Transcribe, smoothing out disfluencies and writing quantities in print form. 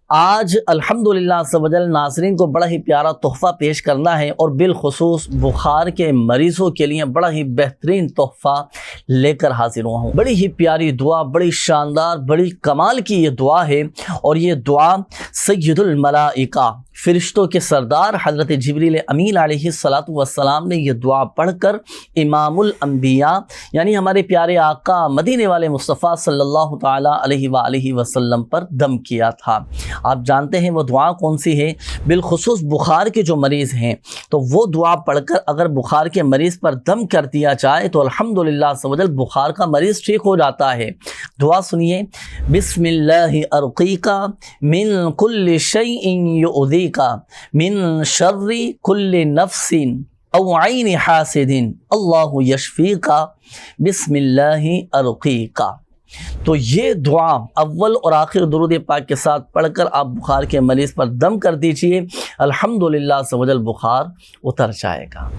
آج الحمدللہ عز و جل ناظرین کو بڑا ہی پیارا تحفہ پیش کرنا ہے، اور بالخصوص بخار کے مریضوں کے لیے بڑا ہی بہترین تحفہ لے کر حاضر ہوا ہوں۔ بڑی ہی پیاری دعا، بڑی شاندار، بڑی کمال کی یہ دعا ہے، اور یہ دعا سید الملائکہ، فرشتوں کے سردار حضرت جبریل امین علیہ السلام نے یہ دعا پڑھ کر امام الانبیاء یعنی ہمارے پیارے آقا مدینے والے مصطفیٰ صلی اللہ تعالیٰ علیہ وآلہ وسلم پر دم کیا تھا۔ آپ جانتے ہیں وہ دعا کون سی ہے؟ بالخصوص بخار کے جو مریض ہیں تو وہ دعا پڑھ کر اگر بخار کے مریض پر دم کر دیا جائے تو الحمدللہ عز و جل بخار کا مریض ٹھیک ہو جاتا ہے۔ دعا سنیے، بسم اللہ ارقیکا من کل شیء یؤذیکا من شر کل نفس او عین حاسد اللہ یشفیکا بسم اللہ ارقیکا۔ تو یہ دعا اول اور آخر درود پاک کے ساتھ پڑھ کر آپ بخار کے مریض پر دم کر دیجئے، الحمدللہ عز و جل بخار اتر جائے گا۔